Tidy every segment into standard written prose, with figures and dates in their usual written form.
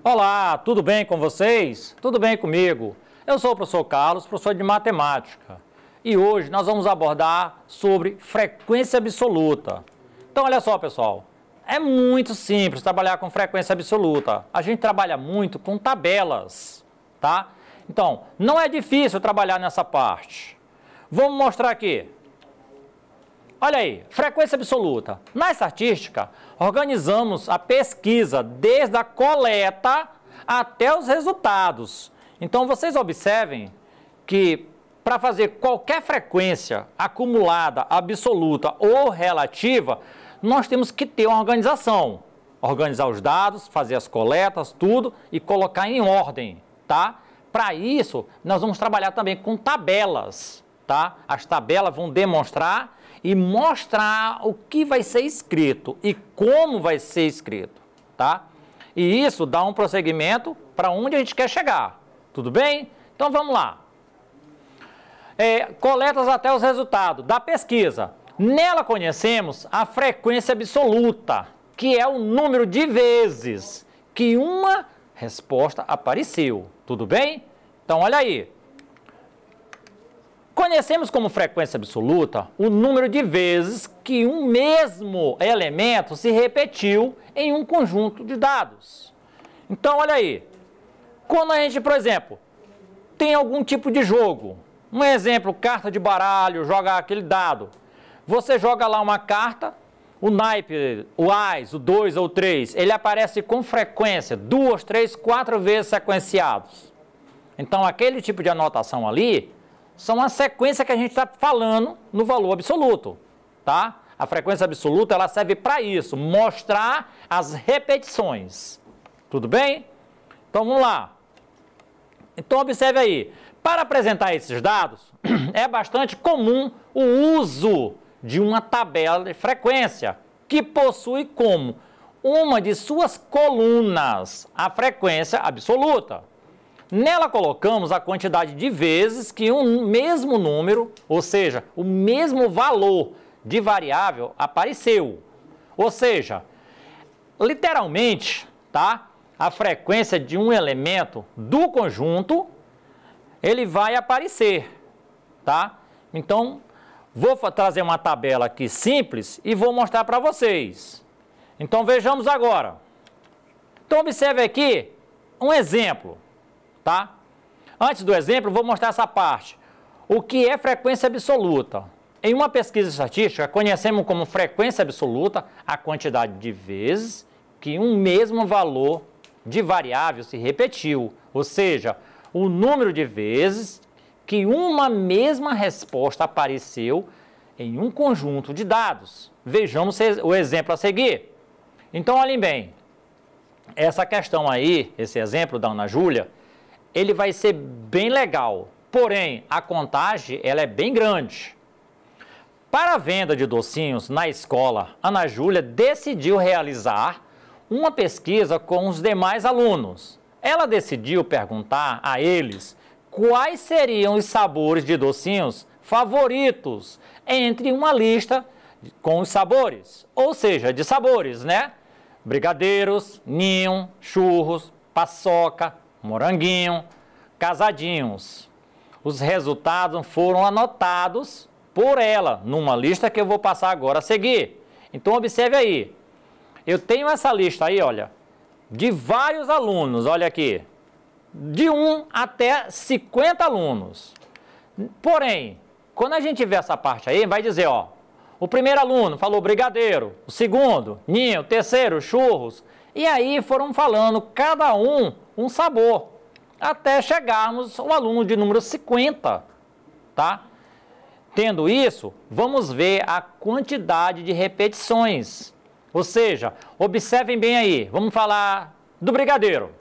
Olá, tudo bem com vocês? Tudo bem comigo? Eu sou o professor Carlos, professor de matemática. E hoje nós vamos abordar sobre frequência absoluta. Então, olha só, pessoal. É muito simples trabalhar com frequência absoluta. A gente trabalha muito com tabelas, tá? Então, não é difícil trabalhar nessa parte. Vamos mostrar aqui. Olha aí, frequência absoluta. Na estatística, organizamos a pesquisa desde a coleta até os resultados. Então, vocês observem que para fazer qualquer frequência acumulada, absoluta ou relativa, nós temos que ter uma organização. Organizar os dados, fazer as coletas, tudo e colocar em ordem, tá? Para isso, nós vamos trabalhar também com tabelas, tá? As tabelas vão demonstrar e mostrar o que vai ser escrito e como vai ser escrito, tá? E isso dá um prosseguimento para onde a gente quer chegar, tudo bem? Então vamos lá. Coletas até os resultados da pesquisa. Nela conhecemos a frequência absoluta, que é o número de vezes que uma resposta apareceu, tudo bem? Então olha aí. Conhecemos como frequência absoluta o número de vezes que um mesmo elemento se repetiu em um conjunto de dados. Então, olha aí. Quando a gente, por exemplo, tem algum tipo de jogo, um exemplo, carta de baralho, joga aquele dado. Você joga lá uma carta, o naipe, o ás, o 2 ou o 3, ele aparece com frequência, 2, 3, 4 vezes sequenciados. Então, aquele tipo de anotação ali são a sequência que a gente está falando no valor absoluto, tá? A frequência absoluta, ela serve para isso, mostrar as repetições. Tudo bem? Então, vamos lá. Então, observe aí. Para apresentar esses dados, é bastante comum o uso de uma tabela de frequência, que possui como uma de suas colunas a frequência absoluta. Nela colocamos a quantidade de vezes que um mesmo número, ou seja, o mesmo valor de variável apareceu. Ou seja, literalmente, tá? A frequência de um elemento do conjunto, ele vai aparecer, tá? Então, vou trazer uma tabela aqui simples e vou mostrar para vocês. Então, vejamos agora. Então, observe aqui um exemplo. Tá? Antes do exemplo, vou mostrar essa parte. O que é frequência absoluta? Em uma pesquisa estatística, conhecemos como frequência absoluta a quantidade de vezes que um mesmo valor de variável se repetiu, ou seja, o número de vezes que uma mesma resposta apareceu em um conjunto de dados. Vejamos o exemplo a seguir. Então, olhem bem, essa questão aí, esse exemplo da Ana Júlia, ele vai ser bem legal, porém, a contagem ela é bem grande. Para a venda de docinhos na escola, Ana Júlia decidiu realizar uma pesquisa com os demais alunos. Ela decidiu perguntar a eles quais seriam os sabores de docinhos favoritos entre uma lista com os sabores, ou seja, de sabores, né? Brigadeiros, ninho, churros, paçoca, moranguinho, casadinhos. Os resultados foram anotados por ela numa lista que eu vou passar agora a seguir. Então, observe aí. Eu tenho essa lista aí, olha, de vários alunos, olha aqui. De 1 até 50 alunos. Porém, quando a gente vê essa parte aí, vai dizer, ó, o primeiro aluno falou brigadeiro, o segundo, ninho, o terceiro, churros. E aí foram falando cada um sabor, até chegarmos ao aluno de número 50, tá? Tendo isso, vamos ver a quantidade de repetições. Ou seja, observem bem aí, vamos falar do brigadeiro.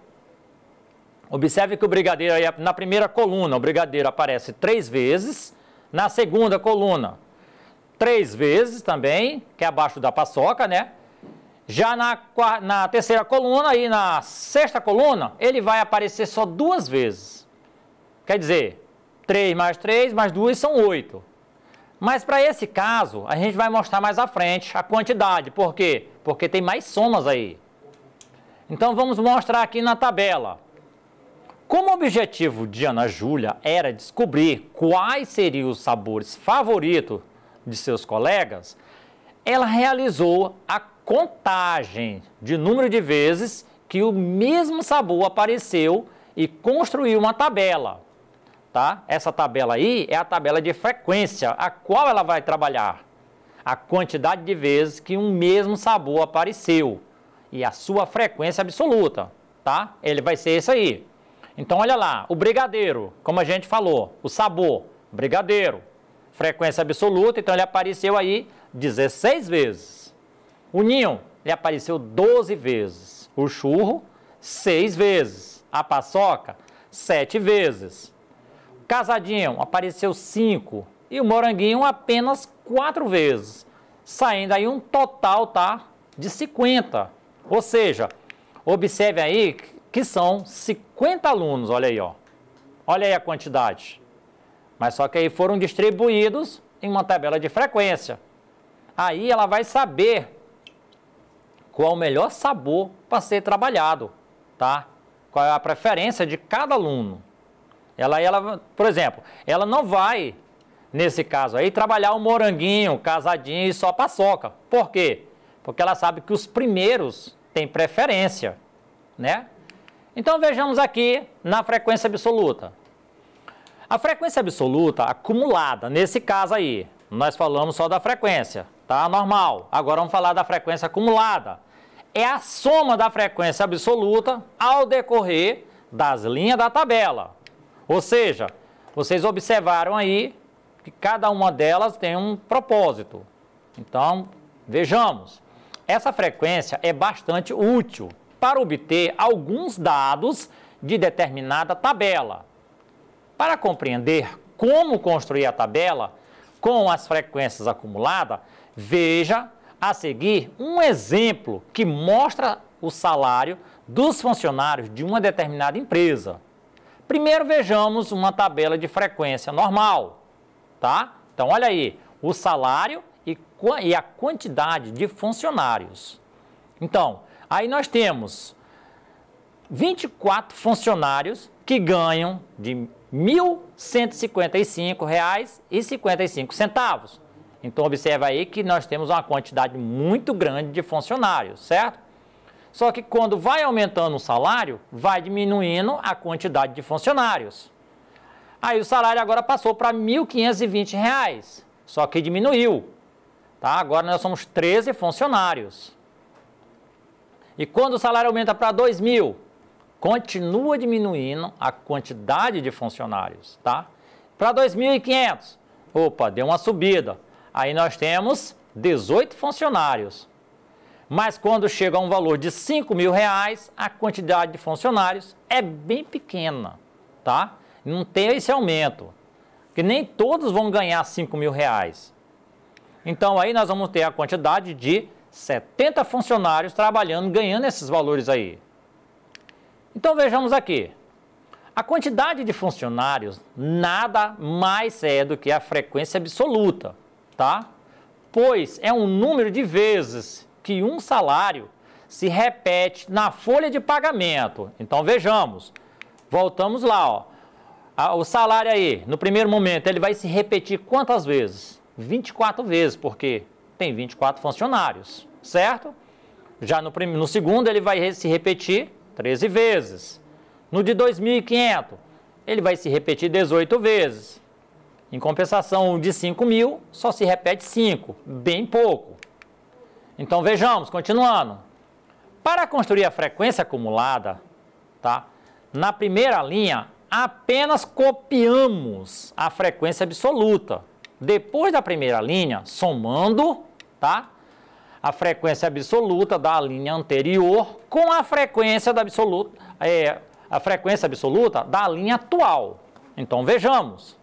Observe que o brigadeiro aí, na primeira coluna, o brigadeiro aparece 3 vezes, na segunda coluna, 3 vezes também, que é abaixo da paçoca, né? Já na terceira coluna e na sexta coluna, ele vai aparecer só 2 vezes. Quer dizer, 3 mais 3 mais 2 são 8. Mas para esse caso, a gente vai mostrar mais à frente a quantidade. Por quê? Porque tem mais somas aí. Então vamos mostrar aqui na tabela. Como o objetivo de Ana Júlia era descobrir quais seriam os sabores favoritos de seus colegas, ela realizou a contagem de número de vezes que o mesmo sabor apareceu e construiu uma tabela. Tá? Essa tabela aí é a tabela de frequência, a qual ela vai trabalhar. A quantidade de vezes que um mesmo sabor apareceu e a sua frequência absoluta. Tá? Ele vai ser esse aí. Então, olha lá, o brigadeiro, como a gente falou, o sabor, brigadeiro, frequência absoluta, então ele apareceu aí 16 vezes. O ninho, ele apareceu 12 vezes. O churro, 6 vezes. A paçoca, 7 vezes. O casadinho apareceu 5 e o moranguinho apenas 4 vezes, saindo aí um total, tá, de 50. Ou seja, observe aí que são 50 alunos, olha aí, ó. Olha aí a quantidade. Mas só que aí foram distribuídos em uma tabela de frequência. Aí ela vai saber qual o melhor sabor para ser trabalhado, tá? Qual é a preferência de cada aluno. Ela, por exemplo, ela não vai, nesse caso aí, trabalhar o moranguinho, casadinho e só paçoca. Por quê? Porque ela sabe que os primeiros têm preferência, né? Então vejamos aqui na frequência absoluta. A frequência absoluta acumulada, nesse caso aí, nós falamos só da frequência, tá? Normal. Agora vamos falar da frequência acumulada. É a soma da frequência absoluta ao decorrer das linhas da tabela. Ou seja, vocês observaram aí que cada uma delas tem um propósito. Então, vejamos. Essa frequência é bastante útil para obter alguns dados de determinada tabela. Para compreender como construir a tabela com as frequências acumuladas, veja a seguir um exemplo que mostra o salário dos funcionários de uma determinada empresa. Primeiro vejamos uma tabela de frequência normal, tá? Então olha aí, o salário e a quantidade de funcionários. Então, aí nós temos 24 funcionários que ganham de R$ 1.155,55. Então, observa aí que nós temos uma quantidade muito grande de funcionários, certo? Só que quando vai aumentando o salário, vai diminuindo a quantidade de funcionários. Aí o salário agora passou para R$ 1.520, só que diminuiu. Tá? Agora nós somos 13 funcionários. E quando o salário aumenta para 2.000, continua diminuindo a quantidade de funcionários, tá? Para 2.500, opa, deu uma subida. Aí nós temos 18 funcionários. Mas quando chega a um valor de R$ 5.000, a quantidade de funcionários é bem pequena, tá? Não tem esse aumento, que nem todos vão ganhar R$ 5.000. Então aí nós vamos ter a quantidade de 70 funcionários trabalhando, ganhando esses valores aí. Então vejamos aqui. A quantidade de funcionários nada mais é do que a frequência absoluta, tá? Pois é um número de vezes que um salário se repete na folha de pagamento. Então vejamos. Voltamos lá, ó. O salário aí, no primeiro momento, ele vai se repetir quantas vezes? 24 vezes, porque tem 24 funcionários, certo? Já no segundo ele vai se repetir 13 vezes. No de 2.500, ele vai se repetir 18 vezes. Em compensação, o de 5.000 só se repete 5, bem pouco. Então vejamos, continuando. Para construir a frequência acumulada, tá? Na primeira linha, apenas copiamos a frequência absoluta. Depois da primeira linha, somando, tá? A frequência absoluta da linha anterior com a frequência absoluta da linha atual. Então vejamos.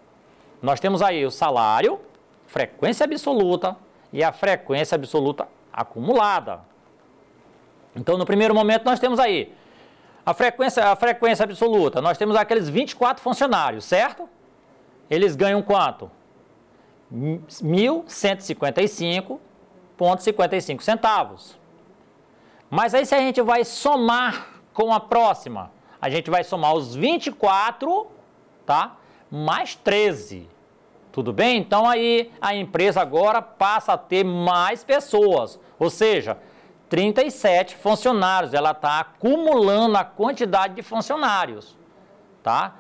Nós temos aí o salário, frequência absoluta e a frequência absoluta acumulada. Então no primeiro momento nós temos aí a frequência absoluta. Nós temos aqueles 24 funcionários, certo? Eles ganham quanto? R$ 1.155,55. Mas aí se a gente vai somar com a próxima, a gente vai somar os 24, tá? Mais 13. Tudo bem? Então aí a empresa agora passa a ter mais pessoas, ou seja, 37 funcionários. Ela está acumulando a quantidade de funcionários, tá?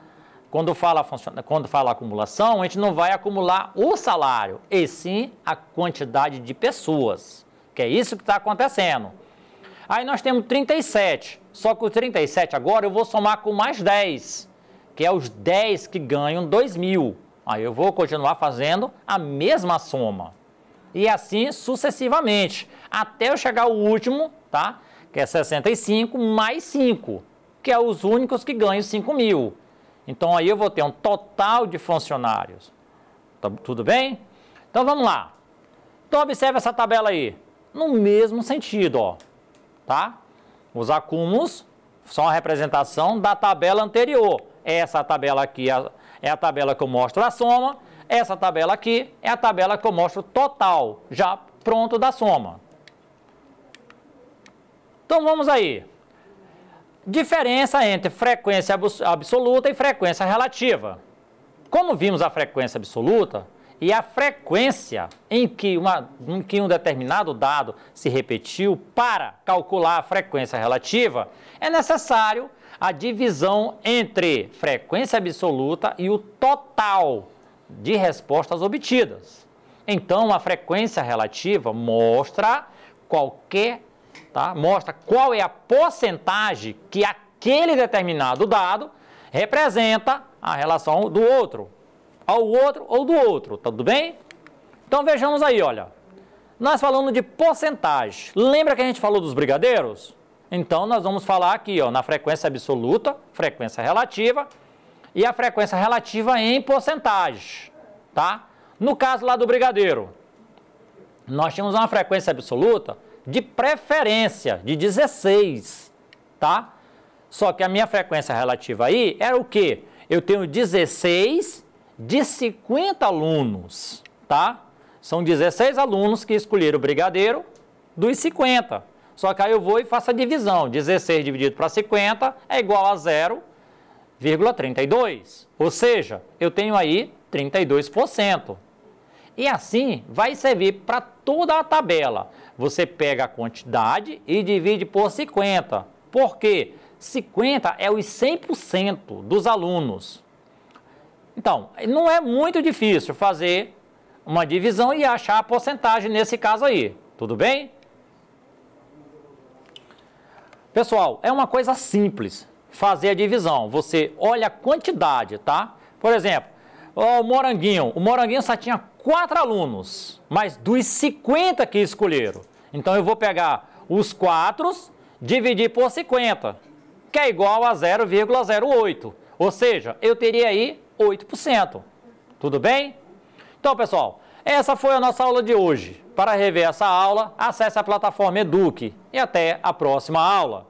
Quando fala acumulação, a gente não vai acumular o salário, e sim a quantidade de pessoas, que é isso que está acontecendo. Aí nós temos 37, só que o 37 agora eu vou somar com mais 10, que é os 10 que ganham 2.000. Aí eu vou continuar fazendo a mesma soma. E assim sucessivamente, até eu chegar ao último, tá? Que é 65 mais 5, que é os únicos que ganham 5.000. Então aí eu vou ter um total de funcionários. Tá, tudo bem? Então vamos lá. Então observe essa tabela aí. No mesmo sentido, ó. Tá? Os acúmulos são a representação da tabela anterior. Essa tabela aqui é a tabela que eu mostro a soma. Essa tabela aqui é a tabela que eu mostro o total, já pronto da soma. Então vamos aí. Diferença entre frequência absoluta e frequência relativa. Como vimos a frequência absoluta e a frequência em que um determinado dado se repetiu, para calcular a frequência relativa, é necessário a divisão entre frequência absoluta e o total de respostas obtidas. Então, a frequência relativa mostra mostra qual é a porcentagem que aquele determinado dado representa a relação do outro, ao outro ou do outro, tudo bem? Então vejamos aí, olha, nós falamos de porcentagem. Lembra que a gente falou dos brigadeiros? Então nós vamos falar aqui, ó, na frequência absoluta, frequência relativa e a frequência relativa em porcentagem, tá? No caso lá do brigadeiro, nós tínhamos uma frequência absoluta de preferência de 16, tá? Só que a minha frequência relativa aí era o quê? Eu tenho 16 de 50 alunos, tá? São 16 alunos que escolheram o brigadeiro dos 50. Só que aí eu vou e faço a divisão. 16 dividido para 50 é igual a 0,32. Ou seja, eu tenho aí 32%. E assim vai servir para toda a tabela. Você pega a quantidade e divide por 50. Por quê? 50 é os 100% dos alunos. Então, não é muito difícil fazer uma divisão e achar a porcentagem nesse caso aí. Tudo bem? Pessoal, é uma coisa simples fazer a divisão. Você olha a quantidade, tá? Por exemplo, o Moranguinho só tinha 4 alunos, mas dos 50 que escolheram. Então eu vou pegar os 4, dividir por 50, que é igual a 0,08. Ou seja, eu teria aí 8%. Tudo bem? Então, pessoal, essa foi a nossa aula de hoje. Para rever essa aula, acesse a plataforma Eduque e até a próxima aula.